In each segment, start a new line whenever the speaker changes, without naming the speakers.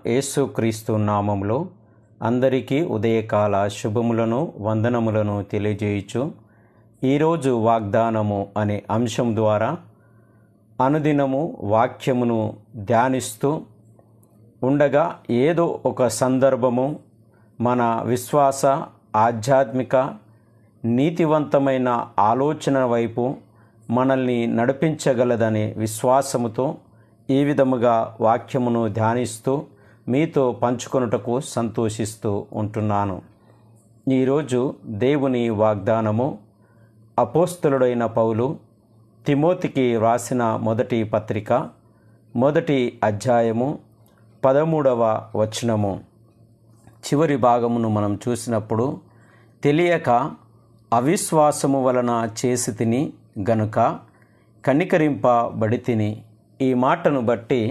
యేసుక్రీస్తు నామములో అందరికీ ఉదయకాల శుభములను వందనములను తెలియజేయుచు ఈరోజు వాగ్దానము అనే అంశం ద్వారా అనుదినము వాక్యమును ధ్యానిస్తూ ఉండగా ఏదో ఒక సందర్భము మన విశ్వాస ఆధ్యాత్మిక నీతివంతమైన ఆలోచన వైపు మనల్ని నడిపించగలదనే విశ్వాసముతో ఈ విధముగా వాక్యమును ధ్యానిస్తూ మీతో పంచుకొనుటకు సంతోషిస్తూ ఉంటున్నాను. ఈరోజు దేవుని వాగ్దానము అపోస్తలుడైన పౌలు తిమోతికి వ్రాసిన మొదటి పత్రిక 1వ అధ్యాయము 13వ వచనము చివరి భాగమును మనం చూసినప్పుడు, తెలియక అవిశ్వాసము వలన చేసి తిని గనుక కనికరింపబడితిని. ఈ మాటను బట్టి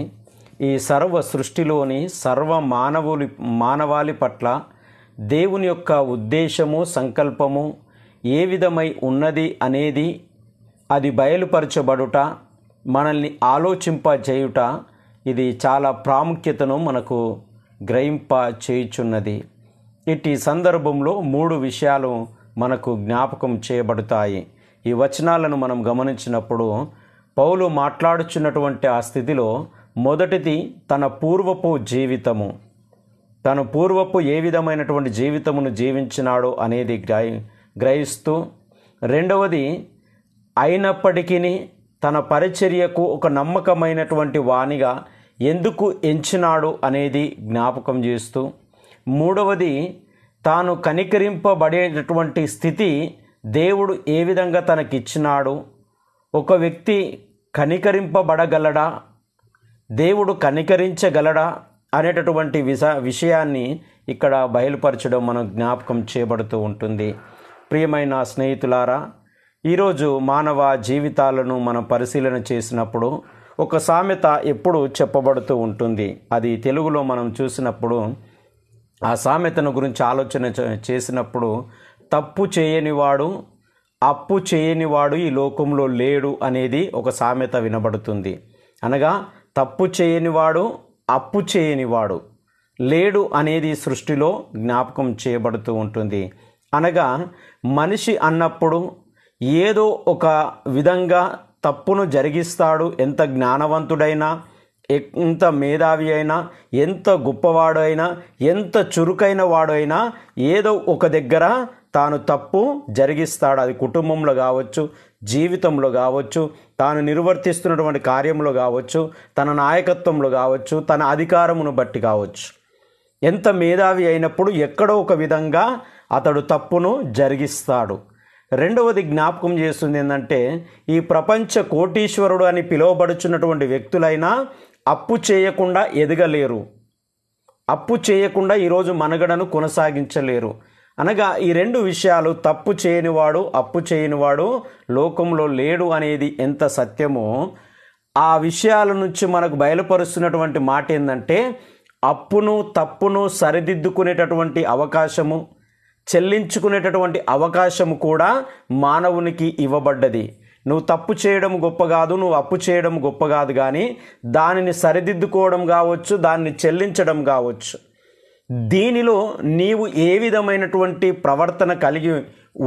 ఈ సర్వ సృష్టిలోని సర్వ మానవాళి పట్ల దేవుని యొక్క ఉద్దేశము సంకల్పము ఏ విధమై ఉన్నది అనేది అది బయలుపరచబడుట, మనల్ని ఆలోచింపజేయుట, ఇది చాలా ప్రాముఖ్యతను మనకు గ్రహింప చేయుచున్నది. ఇట్టి సందర్భంలో 3 విషయాలు మనకు జ్ఞాపకం చేయబడతాయి. ఈ వచనాలను మనం గమనించినప్పుడు పౌలు మాట్లాడుచున్నటువంటి ఆ స్థితిలో మొదటిది తన పూర్వపు జీవితము, తన పూర్వపు ఏ విధమైనటువంటి జీవితమును జీవించినాడో అనేది గ్రహిస్తూ, రెండవది అయినప్పటికీ తన పరిచర్యకు ఒక నమ్మకమైనటువంటి వానిగా ఎందుకు ఎంచినాడు అనేది జ్ఞాపకం చేస్తూ, మూడవది తాను కనికరింపబడేటటువంటి స్థితి దేవుడు ఏ విధంగా తనకిచ్చినాడు, ఒక వ్యక్తి కనికరింపబడగలడా, దేవుడు కనికరించగలడా అనేటటువంటి విషయాన్ని ఇక్కడ బయలుపరచడం మనం జ్ఞాపకం చేయబడుతూ ఉంటుంది. ప్రియమైన స్నేహితులారా, ఈరోజు మానవ జీవితాలను మనం పరిశీలన చేసినప్పుడు ఒక సామెత ఎప్పుడు చెప్పబడుతూ ఉంటుంది. అది తెలుగులో మనం చూసినప్పుడు ఆ సామెతను గురించి ఆలోచన చేసినప్పుడు, తప్పు చేయనివాడు అప్పు చేయనివాడు ఈ లోకంలో లేడు అనేది ఒక సామెత వినబడుతుంది. అనగా తప్పు చేయనివాడు అప్పు చేయనివాడు లేడు అనేది సృష్టిలో జ్ఞాపకం చేయబడుతూ ఉంటుంది. అనగా మనిషి అన్నప్పుడు ఏదో ఒక విధంగా తప్పును జరిగిస్తాడు. ఎంత జ్ఞానవంతుడైనా, ఎంత మేధావి అయినా, ఎంత గొప్పవాడు అయినా, ఎంత చురుకైన వాడు అయినా ఏదో ఒక దగ్గర తాను తప్పు జరిగిస్తాడు. అది కుటుంబంలో కావచ్చు, జీవితంలో కావచ్చు, తాను నిర్వర్తిస్తున్నటువంటి కార్యంలో కావచ్చు, తన నాయకత్వంలో కావచ్చు, తన అధికారమును బట్టి కావచ్చు. ఎంత మేధావి అయినప్పుడు ఎక్కడో ఒక విధంగా అతడు తప్పును జరిగిస్తాడు. రెండవది జ్ఞాపకం చేస్తుంది ఏంటంటే, ఈ ప్రపంచ కోటీశ్వరుడు అని పిలువబడుచున్నటువంటి వ్యక్తులైనా అప్పు చేయకుండా ఎదగలేరు, అప్పు చేయకుండా ఈరోజు మనుగడను కొనసాగించలేరు. అనగా ఈ 2 విషయాలు, తప్పు చేయనివాడు అప్పు చేయనివాడు లోకంలో లేడు అనేది ఎంత సత్యమో, ఆ విషయాల నుంచి మనకు బయలుపరుస్తున్నటువంటి మాట ఏంటంటే, అప్పును తప్పును సరిదిద్దుకునేటటువంటి అవకాశము, చెల్లించుకునేటటువంటి అవకాశము కూడా మానవునికి ఇవ్వబడ్డది. నువ్వు తప్పు చేయడం గొప్ప కాదు, నువ్వు అప్పు చేయడం గొప్ప కాదు, కానీ దానిని సరిదిద్దుకోవడం కావచ్చు, దాన్ని చెల్లించడం కావచ్చు. దీనిలో నీవు ఏ విధమైనటువంటి ప్రవర్తన కలిగి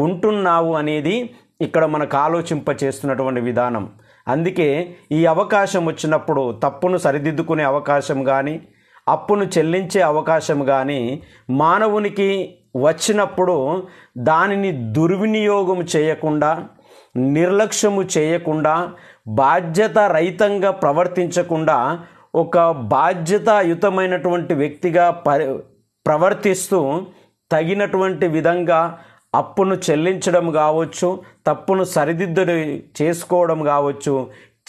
ఉంటున్నావు అనేది ఇక్కడ మనకు ఆలోచింప చేస్తున్నటువంటి విధానం. అందుకే ఈ అవకాశం వచ్చినప్పుడు తప్పును సరిదిద్దుకునే అవకాశం కానీ, అప్పును చెల్లించే అవకాశం కానీ మానవునికి వచ్చినప్పుడు దానిని దుర్వినియోగం చేయకుండా, నిర్లక్ష్యము చేయకుండా, బాధ్యత రహితంగా ప్రవర్తించకుండా ఒక బాధ్యతాయుతమైనటువంటి వ్యక్తిగా ప్రవర్తిస్తూ తగినటువంటి విధంగా అప్పును చెల్లించడం కావచ్చు, తప్పును సరిదిద్దు చేసుకోవడం కావచ్చు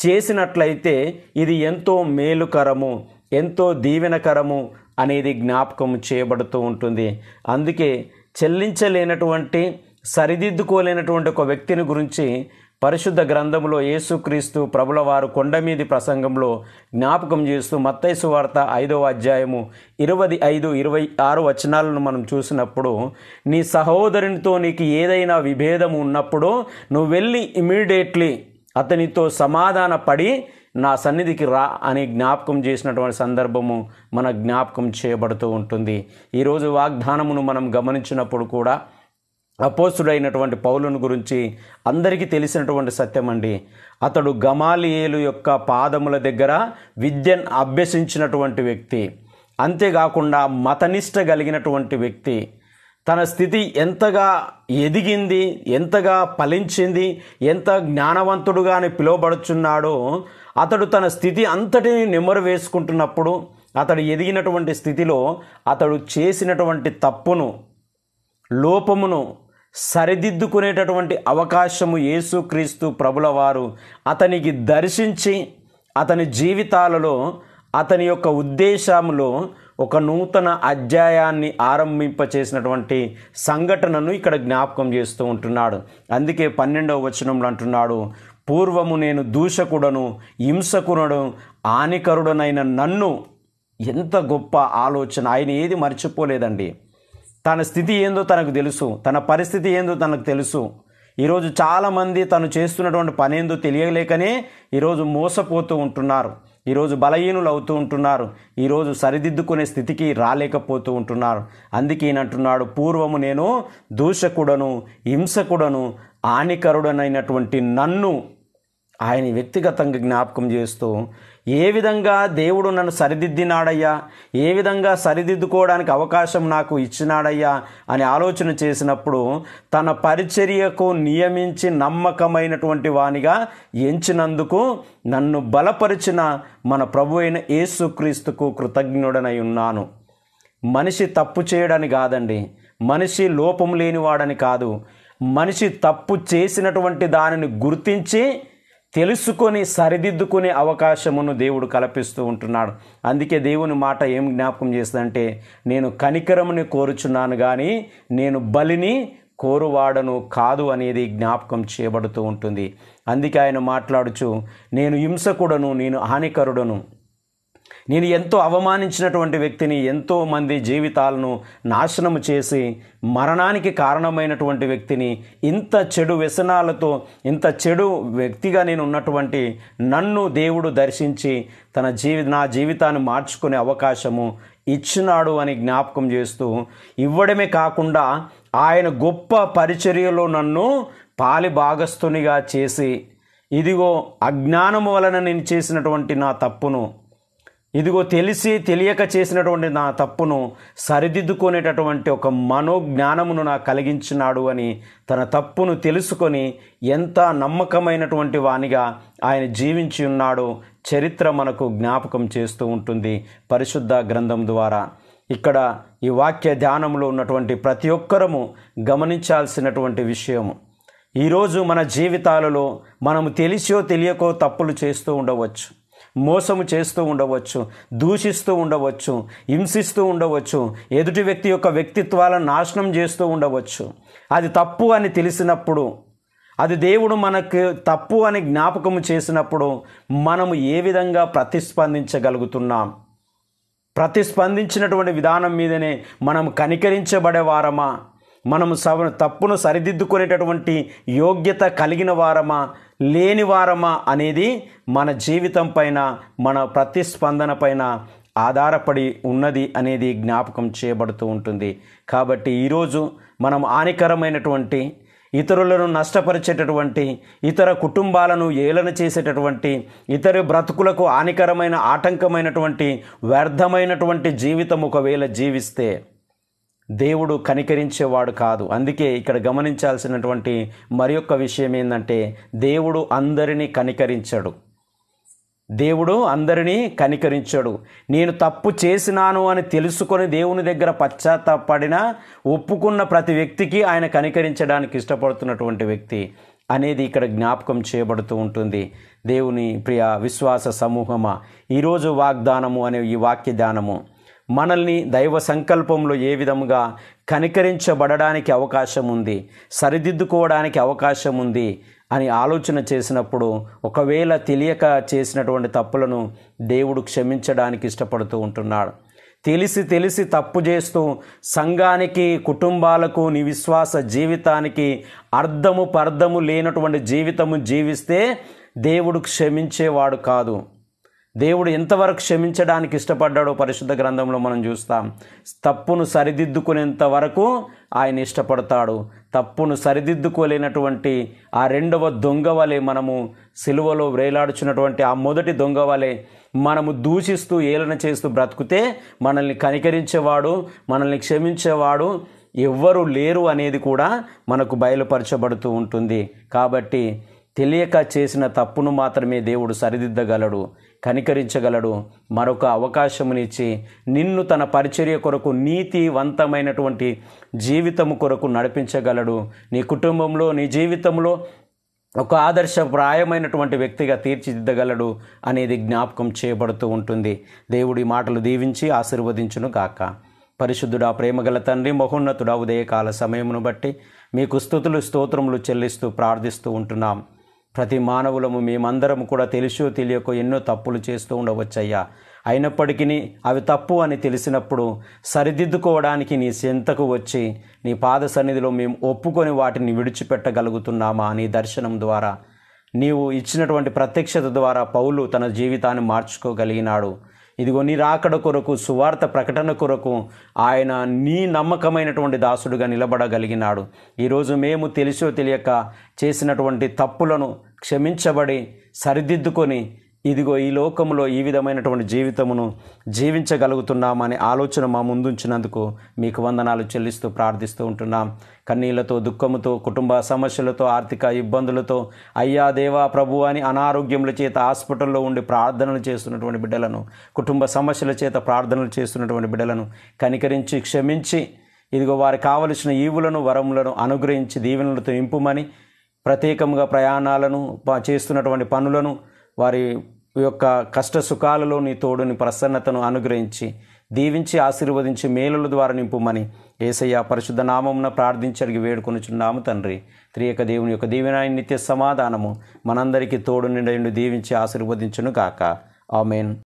చేసినట్లయితే ఇది ఎంతో మేలుకరము, ఎంతో దీవెనకరము అనేది జ్ఞాపకం చేయబడుతూ ఉంటుంది. అందుకే చెల్లించలేనటువంటి, సరిదిద్దుకోలేనటువంటి ఒక వ్యక్తిని గురించి పరిశుద్ధ గ్రంథంలో యేసుక్రీస్తు ప్రభుల వారు కొండ మీది ప్రసంగంలో జ్ఞాపకం చేస్తూ మత్తయి సువార్త 5వ అధ్యాయము 25-26 వచనాలను మనం చూసినప్పుడు, నీ సహోదరునితో నీకు ఏదైనా విభేదం ఉన్నప్పుడు నువ్వు వెళ్ళి ఇమీడియట్లీ అతనితో సమాధాన పడి నా సన్నిధికి రా అని జ్ఞాపకం చేసినటువంటి సందర్భము మన జ్ఞాపకం చేయబడుతూ ఉంటుంది. ఈరోజు వాగ్దానమును మనం గమనించినప్పుడు కూడా అపోస్తుడైనటువంటి పౌలుని గురించి అందరికీ తెలిసినటువంటి సత్యం అండి. అతడు గమాలియేలు యొక్క పాదముల దగ్గర విద్యను అభ్యసించినటువంటి వ్యక్తి. అంతేకాకుండా మతనిష్ట కలిగినటువంటి వ్యక్తి. తన స్థితి ఎంతగా ఎదిగింది, ఎంతగా ఫలించింది, ఎంత జ్ఞానవంతుడుగా అని పిలువబడుచున్నాడో, అతడు తన స్థితి అంతటిని నెమరు వేసుకుంటున్నప్పుడు అతడు ఎదిగినటువంటి స్థితిలో అతడు చేసినటువంటి తప్పును, లోపమును సరిదిద్దుకునేటటువంటి అవకాశము యేసుక్రీస్తు ప్రభుల వారు అతనికి దర్శించి అతని జీవితాలలో, అతని యొక్క ఉద్దేశంలో ఒక నూతన అధ్యాయాన్ని ఆరంభింపచేసినటువంటి సంఘటనను ఇక్కడ జ్ఞాపకం చేస్తూ ఉంటున్నాడు. అందుకే 12వ వచనంలో అంటున్నాడు, పూర్వము నేను దూషకుడను, హింసకుడను, హానికరుడనైన నన్ను. ఎంత గొప్ప ఆలోచన! ఆయన ఏది మర్చిపోలేదండి. తన స్థితి ఏందో తనకు తెలుసు, తన పరిస్థితి ఏందో తనకు తెలుసు. ఈరోజు చాలామంది తను చేస్తున్నటువంటి పని ఏందో తెలియలేకనే ఈరోజు మోసపోతూ ఉంటున్నారు, ఈరోజు బలహీనులు అవుతూ ఉంటున్నారు, ఈరోజు సరిదిద్దుకునే స్థితికి రాలేకపోతూ ఉంటున్నారు. అందుకే ఈయనంటున్నాడు, పూర్వము నేను దూషకుడను, హింసకుడను, హానికరుడనైనటువంటి నన్ను. ఆయన వ్యక్తిగతంగా జ్ఞాపకం చేస్తూ ఏ విధంగా దేవుడు నన్ను సరిదిద్దినాడయ్యా, ఏ విధంగా సరిదిద్దుకోవడానికి అవకాశం నాకు ఇచ్చినాడయ్యా అని ఆలోచన చేసినప్పుడు తన పరిచర్యకు నియమించి నమ్మకమైనటువంటి వానిగా ఎంచినందుకు నన్ను బలపరిచిన మన ప్రభు అయిన యేసుక్రీస్తుకు కృతజ్ఞుడనై ఉన్నాను. మనిషి తప్పు చేయడని కాదండి, మనిషి లోపం లేనివాడని కాదు, మనిషి తప్పు చేసినటువంటి దానిని గుర్తించి తెలుసుకొని సరిదిద్దుకునే అవకాశమును దేవుడు కల్పిస్తూ ఉంటున్నాడు. అందుకే దేవుని మాట ఏం జ్ఞాపకం చేస్తుందంటే, నేను కనికరముని కోరుచున్నాను కానీ నేను బలిని కోరువాడను కాదు అనేది జ్ఞాపకం చేయబడుతూ ఉంటుంది. అందుకే ఆయన మాట్లాడుచు, నేను హింసకుడను, నేను హానికరుడను, నేను ఎంతో అవమానించినటువంటి వ్యక్తిని, ఎంతో మంది జీవితాలను నాశనము చేసి మరణానికి కారణమైనటువంటి వ్యక్తిని, ఇంత చెడు వ్యసనాలతో ఇంత చెడు వ్యక్తిగా నేను ఉన్నటువంటి నన్ను దేవుడు దర్శించి నా జీవితాన్ని మార్చుకునే అవకాశము ఇచ్చినాడు అని జ్ఞాపకం చేస్తూ, ఇవ్వడమే కాకుండా ఆయన గొప్ప పరిచర్యలో నన్ను పాలి భాగస్తునిగా చేసి, ఇదిగో అజ్ఞానము వలన నేను చేసినటువంటి నా తప్పును, ఇదిగో తెలిసి తెలియక చేసినటువంటి నా తప్పును సరిదిద్దుకునేటటువంటి ఒక మనోజ్ఞానమును నాకు కలిగించినాడు అని తన తప్పును తెలుసుకొని ఎంత నమ్మకమైనటువంటి వానిగా ఆయన జీవించి ఉన్నాడో చరిత్ర మనకు జ్ఞాపకం చేస్తూ ఉంటుంది పరిశుద్ధ గ్రంథం ద్వారా. ఇక్కడ ఈ వాక్య ధ్యానంలో ఉన్నటువంటి ప్రతి ఒక్కరము గమనించాల్సినటువంటి విషయము, ఈరోజు మన జీవితాలలో మనము తెలిసో తెలియకో తప్పులు చేస్తూ ఉండవచ్చు, మోసము చేస్తూ ఉండవచ్చు, దూషిస్తూ ఉండవచ్చు, హింసిస్తూ ఉండవచ్చు, ఎదుటి వ్యక్తి యొక్క వ్యక్తిత్వాలను నాశనం చేస్తూ ఉండవచ్చు. అది తప్పు అని తెలిసినప్పుడు, అది దేవుడు మనకు తప్పు అని జ్ఞాపకము చేసినప్పుడు మనము ఏ విధంగా ప్రతిస్పందించగలుగుతున్నాం? ప్రతిస్పందించినటువంటి విధానం మీదనే మనం కనికరించబడేవారమా, మనము తప్పును సరిదిద్దుకునేటటువంటి యోగ్యత కలిగిన వారమా లేని వారమా అనేది మన జీవితం పైన, మన ప్రతిస్పందన పైన ఆధారపడి ఉన్నది అనేది జ్ఞాపకం చేయబడుతూ ఉంటుంది. కాబట్టి ఈరోజు మనం హానికరమైనటువంటి, ఇతరులను నష్టపరిచేటటువంటి, ఇతర కుటుంబాలను ఏలన చేసేటటువంటి, ఇతర బ్రతుకులకు హానికరమైన ఆటంకమైనటువంటి వ్యర్థమైనటువంటి జీవితం ఒకవేళ జీవిస్తే దేవుడు కనికరించేవాడు కాదు. అందుకే ఇక్కడ గమనించాల్సినటువంటి మరి యొక్క విషయం ఏంటంటే, దేవుడు అందరినీ కనికరించడు. దేవుడు అందరినీ కనికరించడు. నేను తప్పు చేసినాను అని తెలుసుకొని దేవుని దగ్గర పశ్చాత్తాపడినా ఒప్పుకున్న ప్రతి వ్యక్తికి ఆయన కనికరించడానికి ఇష్టపడుతున్నటువంటి వ్యక్తి అనేది ఇక్కడ జ్ఞాపకం చేయబడుతూ ఉంటుంది. దేవుని ప్రియ విశ్వాస సమూహమా, ఈరోజు వాగ్దానము అనే ఈ వాక్య ధ్యానము మనల్ని దైవ సంకల్పంలో ఏ విధముగా కనికరించబడడానికి అవకాశం ఉంది, సరిదిద్దుకోవడానికి అవకాశం ఉంది అని ఆలోచన చేసినప్పుడు, ఒకవేళ తెలియక చేసినటువంటి తప్పులను దేవుడు క్షమించడానికి ఇష్టపడుతూ ఉంటున్నాడు. తెలిసి తప్పు చేస్తూ సంఘానికి, కుటుంబాలకు, నీ విశ్వాస జీవితానికి అర్థము పర్థము లేనటువంటి జీవితము జీవిస్తే దేవుడు క్షమించేవాడు కాదు. దేవుడు ఎంతవరకు క్షమించడానికి ఇష్టపడ్డాడో పరిశుద్ధ గ్రంథంలో మనం చూస్తాం. తప్పును సరిదిద్దుకునేంత వరకు ఆయన ఇష్టపడతాడు. తప్పును సరిదిద్దుకోలేనటువంటి ఆ రెండవ దొంగ వలె, మనము సిలువలో వేలాడుచున్నటువంటి ఆ మొదటి దొంగ వలె మనము దూషిస్తూ ఏలన చేస్తూ బ్రతుకుతే మనల్ని కనికరించేవాడు, మనల్ని క్షమించేవాడు ఎవ్వరూ లేరు అనేది కూడా మనకు బయలుపరచబడుతూ ఉంటుంది. కాబట్టి తెలియక చేసిన తప్పును మాత్రమే దేవుడు సరిదిద్దగలడు, కనికరించగలడు, మరొక అవకాశమునిచ్చి నిన్ను తన పరిచర్య కొరకు నీతివంతమైనటువంటి జీవితము కొరకు నడిపించగలడు. నీ కుటుంబంలో, నీ జీవితంలో ఒక ఆదర్శప్రాయమైనటువంటి వ్యక్తిగా తీర్చిదిద్దగలడు అనేది జ్ఞాపకం చేయబడుతూ ఉంటుంది. దేవుడి మాటలు దీవించి ఆశీర్వదించును గాక. పరిశుద్ధుడా, ప్రేమగల తండ్రి, మహోన్నతుడా, ఉదయకాల సమయమును బట్టి మీకు స్తుతులు స్తోత్రములు చెల్లిస్తూ ప్రార్థిస్తూ ఉంటున్నాం. ప్రతి మానవులము మేమందరము కూడా తెలుసో తెలియకో ఎన్నో తప్పులు చేస్తూ ఉండవచ్చయ్యా. అయినప్పటికీ అవి తప్పు అని తెలిసినప్పుడు సరిదిద్దుకోవడానికి నీ చెంతకు వచ్చి నీ పాద సన్నిధిలో మేము ఒప్పుకొని వాటిని విడిచిపెట్టగలుగుతున్నామా? నీ దర్శనం ద్వారా, నీవు ఇచ్చినటువంటి ప్రత్యక్షత ద్వారా పౌలు తన జీవితాన్ని మార్చుకోగలిగినాడు. ఇదిగో నీ రాకడ కొరకు, సువార్త ప్రకటన కొరకు ఆయన నీ నమ్మకమైనటువంటి దాసుడుగా నిలబడగలిగినాడు. ఈరోజు మేము తెలిసో తెలియక చేసినటువంటి తప్పులను క్షమించబడి సరిదిద్దుకొని ఇదిగో ఈ లోకంలో ఈ విధమైనటువంటి జీవితమును జీవించగలుగుతున్నామనే ఆలోచన మా ముందుంచినందుకు మీకు వందనాలు చెల్లిస్తూ ప్రార్థిస్తూ ఉంటున్నాం. కన్నీళ్లతో, దుఃఖముతో, కుటుంబ సమస్యలతో, ఆర్థిక ఇబ్బందులతో, అయ్యా దేవా ప్రభు అని అనారోగ్యముల చేత హాస్పిటల్లో ఉండి ప్రార్థనలు చేస్తున్నటువంటి బిడ్డలను, కుటుంబ సమస్యల చేత ప్రార్థనలు చేస్తున్నటువంటి బిడ్డలను కనికరించి క్షమించి ఇదిగో వారికి కావలసిన ఈవులను, వరములను అనుగ్రహించి దీవెనలతో నింపుమని, ప్రత్యేకంగా ప్రయాణాలను చేస్తున్నటువంటి పనులను, వారి యొక్క కష్ట సుఖాలలో నీ తోడుని ప్రసన్నతను అనుగ్రహించి దీవించి ఆశీర్వదించి మేలుల ద్వారా నింపుమని యేసయ్య పరిశుద్ధ నామమున ప్రార్థించి అడిగి వేడుకొనుచున్నాము తండ్రి. త్రియక దేవుని యొక్క దీవెన, నిత్య సమాధానము మనందరికీ తోడు నిండి దీవించి ఆశీర్వదించును గాక. ఆమేన్.